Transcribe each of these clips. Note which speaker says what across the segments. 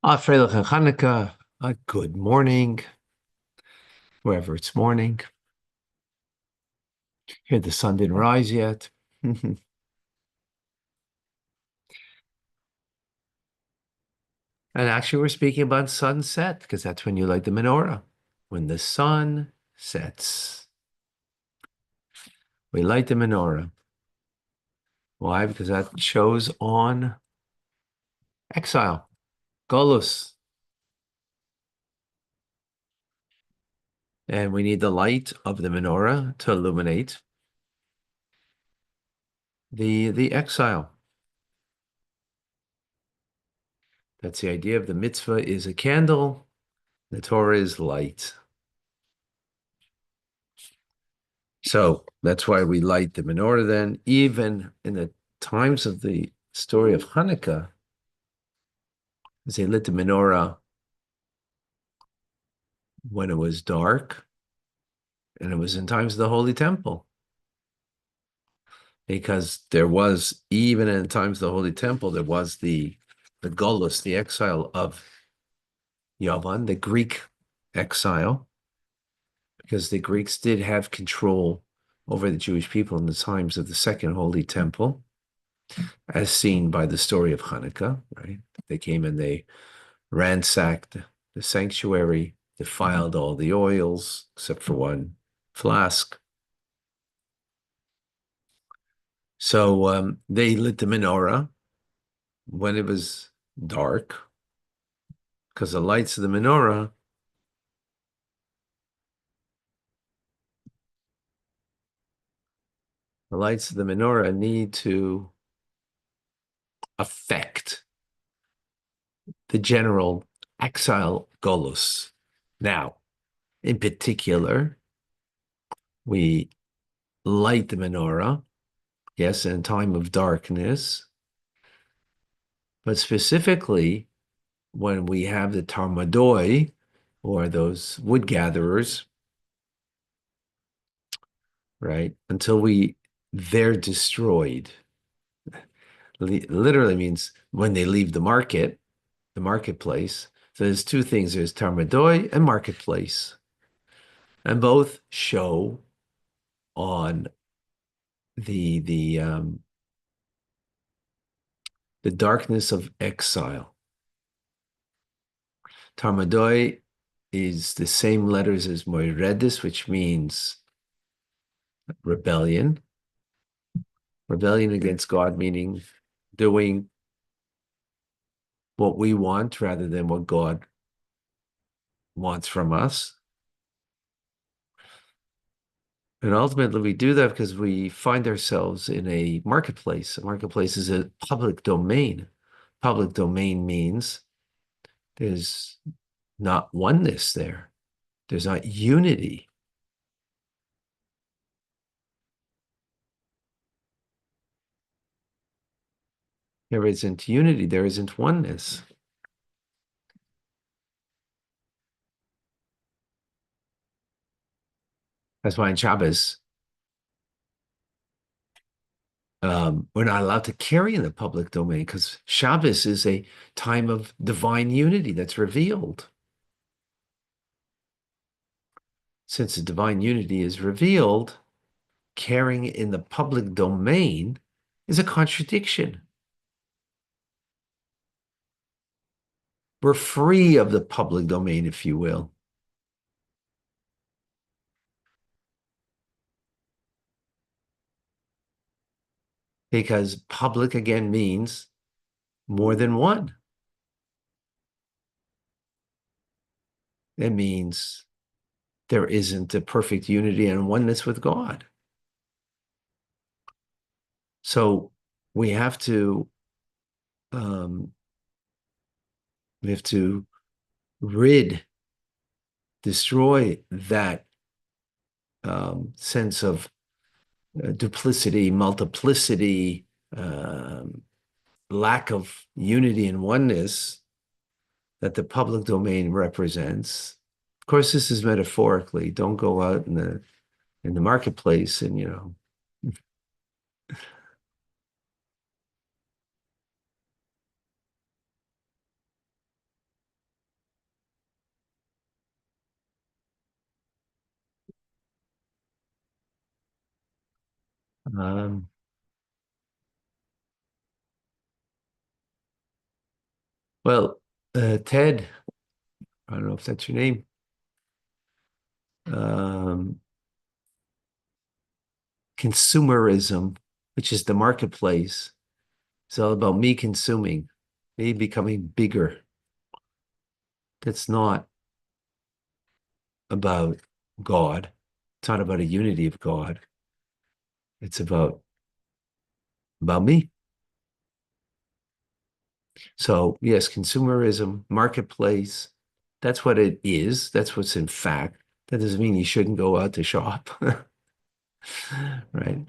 Speaker 1: Freilich and Hanukkah, a good morning, wherever it's morning. Here the sun didn't rise yet. And actually, we're speaking about sunset because that's when you light the menorah. When the sun sets, we light the menorah. Why? Because that shows on exile, Golus. And we need the light of the menorah to illuminate the exile. That's the idea of the mitzvah is a candle, the Torah is light. So that's why we light the menorah then, even in the times of the story of Hanukkah, they lit the menorah when it was dark, and it was in times of the Holy Temple. Because there was, even in times of the Holy Temple, there was the Golus, the exile of Yavan, the Greek exile, because the Greeks did have control over the Jewish people in the times of the Second Holy Temple, as seen by the story of Hanukkah, right? They came and they ransacked the sanctuary, defiled all the oils except for one flask. So they lit the menorah when it was dark, because the lights of the menorah need to affect the general exile golus. Now, in particular, we light the menorah, yes, in time of darkness, but specifically when we have the tarmadoi, or those wood gatherers, right, until they're destroyed. Literally means when they leave the marketplace. So there's two things: there's tarmadoi and marketplace, and both show on the darkness of exile. Tarmadoi is the same letters as moiredis, which means rebellion. Rebellion against God, meaning doing what we want rather than what God wants from us. And ultimately, we do that because we find ourselves in a marketplace. A marketplace is a public domain. Public domain means there's not oneness there. There's not unity. There isn't unity. There isn't oneness. That's why in Shabbos, we're not allowed to carry in the public domain because Shabbos is a time of divine unity that's revealed. Since the divine unity is revealed, carrying in the public domain is a contradiction. We're free of the public domain, if you will. Because public, again, means more than one. It means there isn't a perfect unity and oneness with God. So we have to um, destroy that sense of duplicity, multiplicity, lack of unity and oneness that the public domain represents. Of course, this is metaphorically. Don't go out in the marketplace and Um, well, Ted, I don't know if that's your name. Um, Consumerism, which is the marketplace. It's all about me consuming, me becoming bigger. That's not about God. It's not about a unity of God. It's about me. So yes, consumerism, marketplace, that's what it is. That's what's in fact. That doesn't mean you shouldn't go out to shop, right?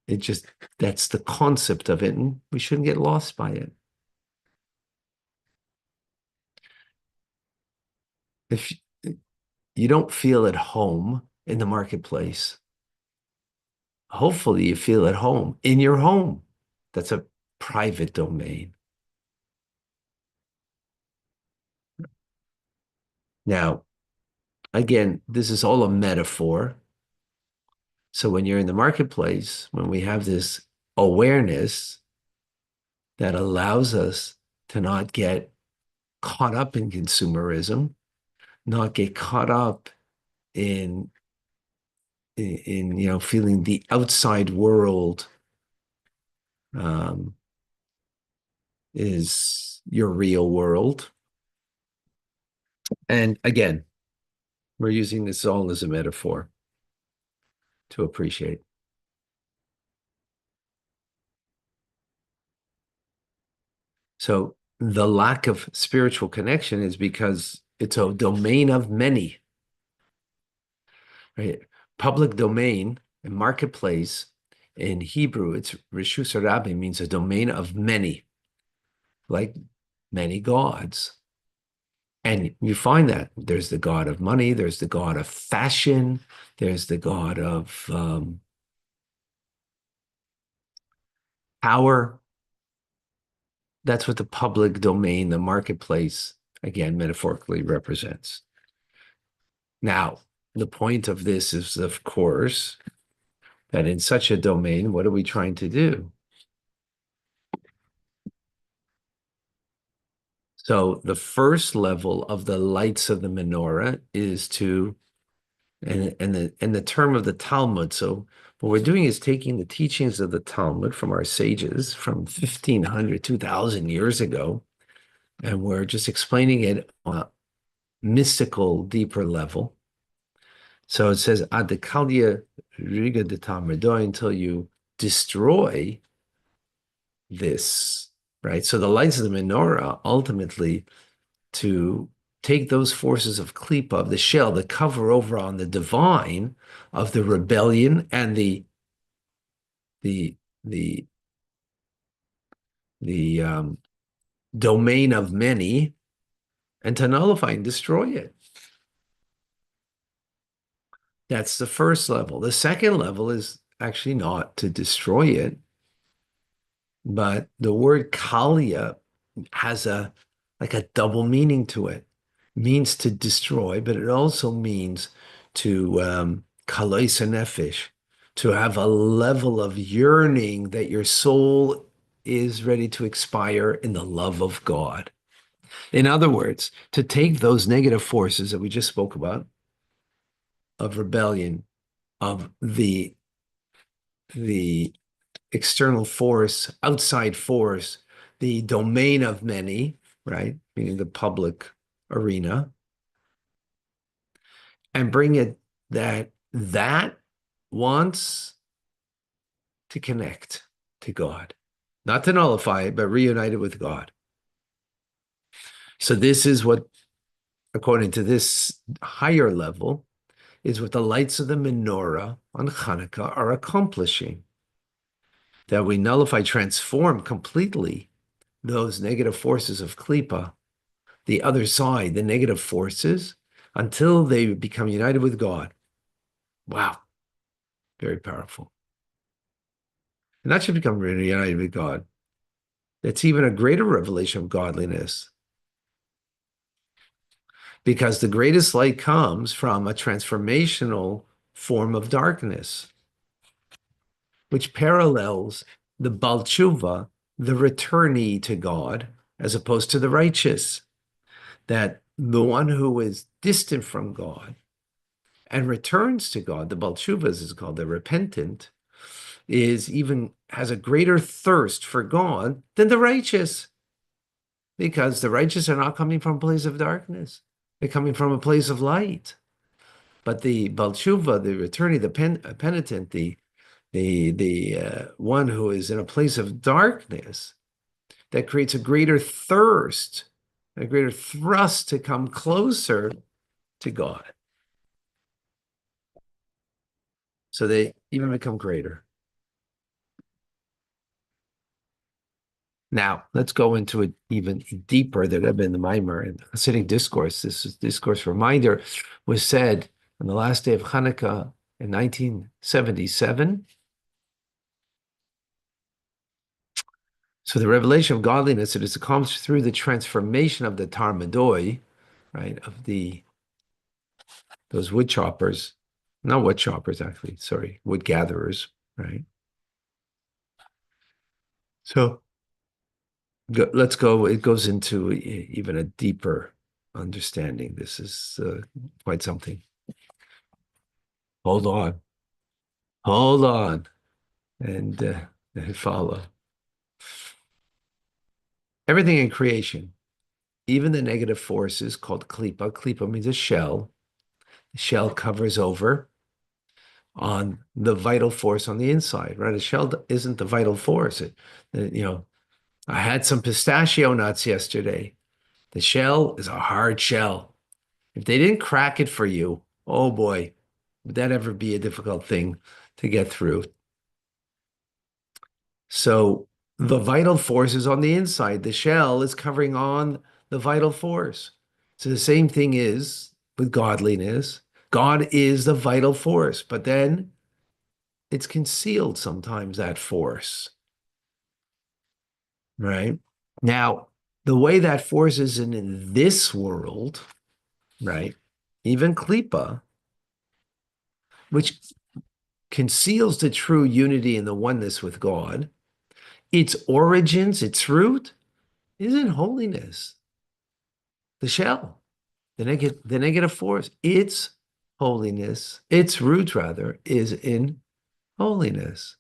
Speaker 1: It just, that's the concept of it, and we shouldn't get lost by it. If you don't feel at home in the marketplace, hopefully you feel at home in your home. That's a private domain. Now, again, this is all a metaphor. So when you're in the marketplace, when we have this awareness that allows us to not get caught up in consumerism, not get caught up in feeling the outside world um, is your real world. And again, we're using this all as a metaphor to appreciate. So the lack of spiritual connection is because it's a domain of many, right? Public domain and marketplace in Hebrew, it's Rishus Rabbi, means a domain of many, like many gods. And you find that there's the god of money, there's the god of fashion, there's the god of power. That's what the public domain, the marketplace, again, metaphorically represents. Now, the point of this is, of course, that in such a domain, what are we trying to do? So the first level of the lights of the menorah is to, and the term of the Talmud. So what we're doing is taking the teachings of the Talmud from our sages from 1500, 2000 years ago, and we're just explaining it on a mystical, deeper level. So it says, Adekalia Riga de Tamrido, until you destroy this, right? So the lights of the menorah ultimately to take those forces of klipa, of the shell, that cover over on the divine, of the rebellion and the the the domain of many, and to nullify and destroy it. That's the first level. The second level is actually not to destroy it, but the word kalia has a like a double meaning to it. It means to destroy, but it also means to kalais nefesh, to have a level of yearning that your soul is ready to expire in the love of God. In other words, to take those negative forces that we just spoke about, of rebellion, of the external force, outside force, the domain of many, right? Meaning the public arena, and bring it that wants to connect to God, not to nullify it, but reunite it with God. So this is what, according to this higher level, is what the lights of the menorah on Hanukkah are accomplishing. That we nullify, transform completely those negative forces of klipa, the other side, the negative forces, until they become united with God. Wow, very powerful. And that should become really united with God. It's even a greater revelation of godliness, because the greatest light comes from a transformational form of darkness. which parallels the Baal Tshuva, the returnee to God, as opposed to the righteous, that the one who is distant from God and returns to God, the Baal Tshuva is called, the repentant, has a greater thirst for God than the righteous, because the righteous are not coming from a place of darkness. They're coming from a place of light. But the Baal Tshuva, the returnee, the penitent, the one who is in a place of darkness, that creates a greater thirst, a greater thrust to come closer to God. So they even become greater. Now, let's go into it even deeper that I've been the Maimer and Hasidic discourse. This discourse reminder was said on the last day of Hanukkah in 1977. So the revelation of godliness, it is accomplished through the transformation of the Tarmadoi, right, of those wood choppers, not wood choppers, actually, sorry, wood gatherers, right? So let's go, it goes into even a deeper understanding. This is quite something. Hold on, and follow. Everything in creation, even the negative forces called klipa. Klipa means a shell. The shell covers over on the vital force on the inside, right? A shell isn't the vital force. I had some pistachio nuts yesterday. The shell is a hard shell. If they didn't crack it for you, oh boy, would that ever be a difficult thing to get through? So the vital force is on the inside. The shell is covering on the vital force. So the same thing is with godliness. God is the vital force, but then it's concealed sometimes, that force, right? Now, the way that force is in this world, right? Even klipa, which conceals the true unity and the oneness with God, its origins, its root, is in holiness. The shell, the negative force, its holiness, its root rather, is in holiness.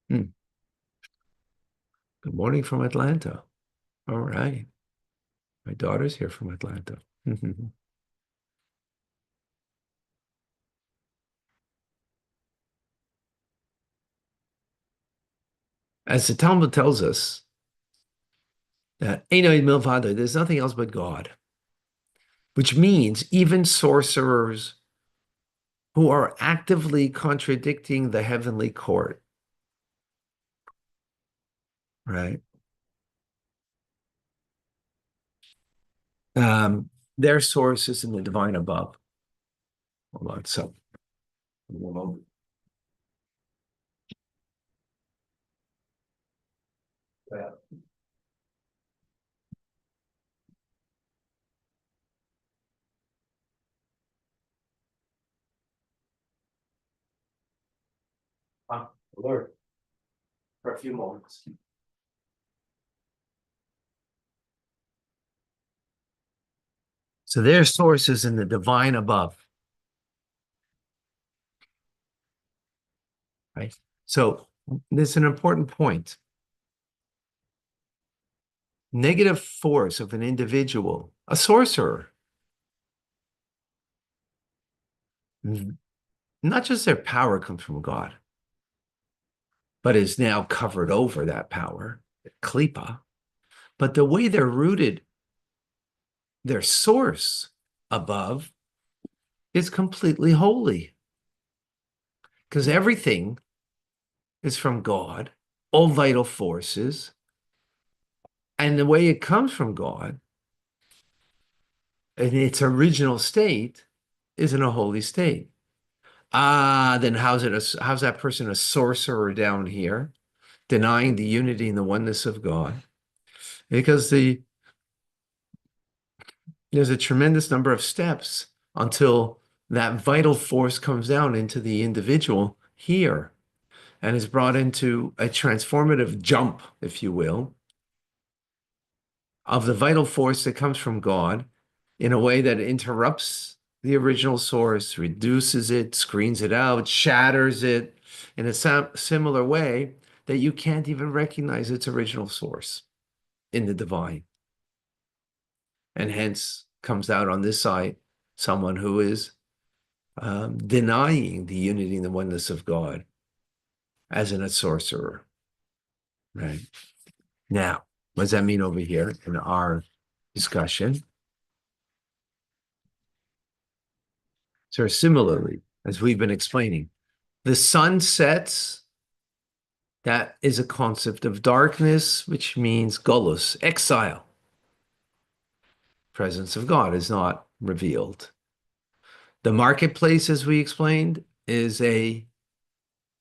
Speaker 1: Hmm. Good morning from Atlanta. All right. My daughter's here from Atlanta. As the Talmud tells us, that Eino Milvado, there's nothing else but God, which means even sorcerers who are actively contradicting the heavenly court, right? Their source is in the divine above. Hold on, so. Yeah. Alert for a few moments. So their source is in the divine above, right? So this is an important point. Negative force of an individual, a sorcerer, not just their power comes from God, but is now covered over that power, klipa. But the way they're rooted, their source above is completely holy. Because everything is from God, all vital forces, and the way it comes from God in its original state is in a holy state. Then how's that person a sorcerer down here, denying the unity and the oneness of God? Because the there's a tremendous number of steps until that vital force comes down into the individual here and is brought into a transformative jump, if you will, of the vital force that comes from God in a way that interrupts the original source, reduces it, screens it out, shatters it in a similar way that you can't even recognize its original source in the divine. And hence comes out on this side someone who is denying the unity and the oneness of God as in a sorcerer, right? Now, what does that mean over here in our discussion? So similarly, as we've been explaining, the sun sets, that is a concept of darkness, which means golus, exile. Presence of God is not revealed. The marketplace, as we explained, is a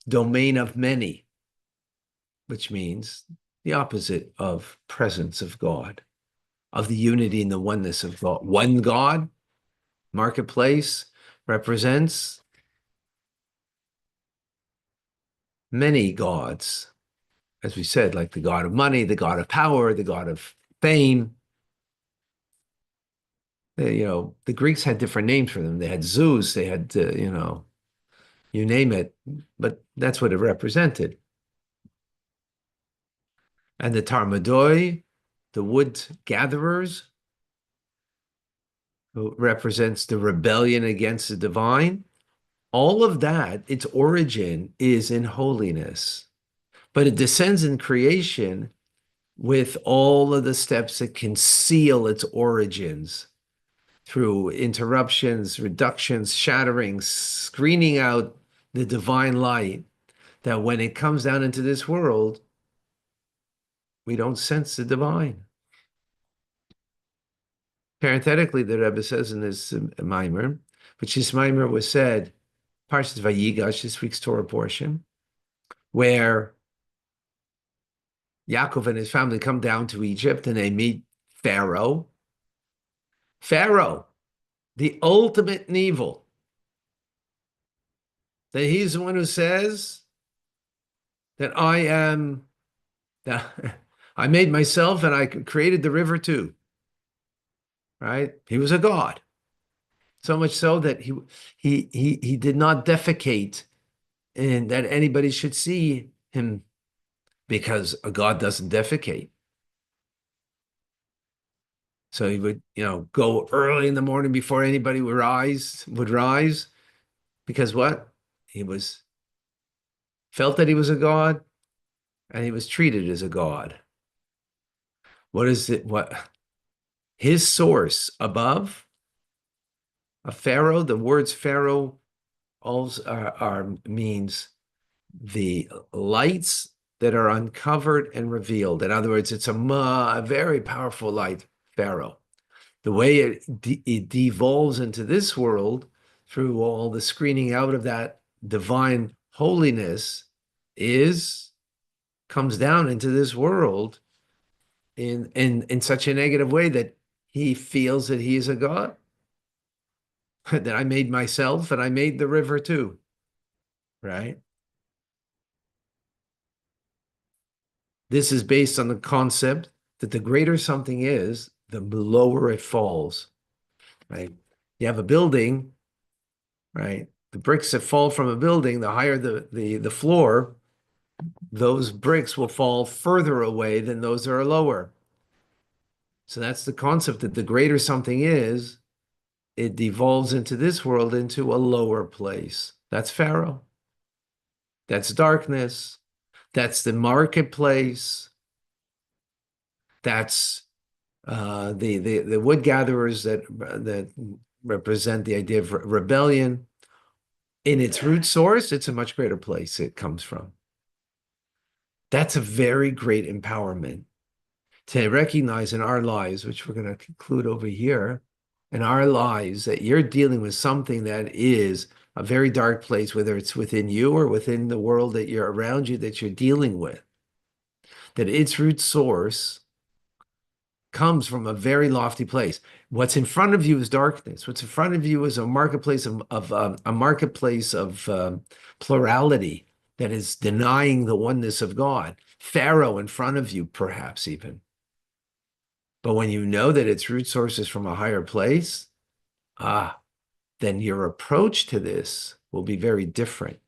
Speaker 1: domain of many, which means the opposite of presence of God, of the unity and the oneness of God. One God, marketplace, represents many gods, as we said, like the god of money, the god of power, the god of fame. The Greeks had different names for them. They had Zeus, they had, you name it, but that's what it represented. And the Tarmadoi, the wood gatherers, who represents the rebellion against the divine. All of that, its origin is in holiness, but it descends in creation with all of the steps that conceal its origins through interruptions, reductions, shatterings, screening out the divine light, that when it comes down into this world, we don't sense the divine. Parenthetically, the Rebbe says in this mimer, which this mimer was said, Parshas Vayigash, this week's Torah portion, where Yaakov and his family come down to Egypt and they meet Pharaoh. Pharaoh, the ultimate in evil. That he's the one who says that I made myself and I created the river too. Right? He was a god. So much so that he did not defecate and that anybody should see him, because a god doesn't defecate. So he would, go early in the morning before anybody would rise, because what? He felt that he was a god, and he was treated as a god. What is it? His source above a pharaoh? The words pharaoh also means the lights that are uncovered and revealed. In other words, it's a very powerful light, pharaoh. The way it devolves into this world through all the screening out of that divine holiness comes down into this world in such a negative way that he feels that he is a god, that I made myself and I made the river too, right? This is based on the concept that the greater something is, the lower it falls, right? You have a building, right? The bricks that fall from a building, the higher the floor, those bricks will fall further away than those that are lower. So that's the concept, that the greater something is, it devolves into this world into a lower place. That's Pharaoh. That's darkness. That's the marketplace. That's the wood gatherers that represent the idea of rebellion. In its root source, it's a much greater place it comes from. That's a very great empowerment to recognize in our lives, which we're going to conclude over here, in our lives, that you're dealing with something that is a very dark place, whether it's within you or within the world that you're around you, that you're dealing with, that its root source comes from a very lofty place. What's in front of you is darkness. What's in front of you is a marketplace of plurality that is denying the oneness of God. Pharaoh in front of you, perhaps even. But when you know that its root source is from a higher place, then your approach to this will be very different.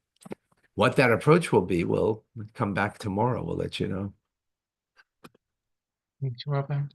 Speaker 1: What that approach will be, we'll come back tomorrow. We'll let you know.
Speaker 2: Thanks, Robin.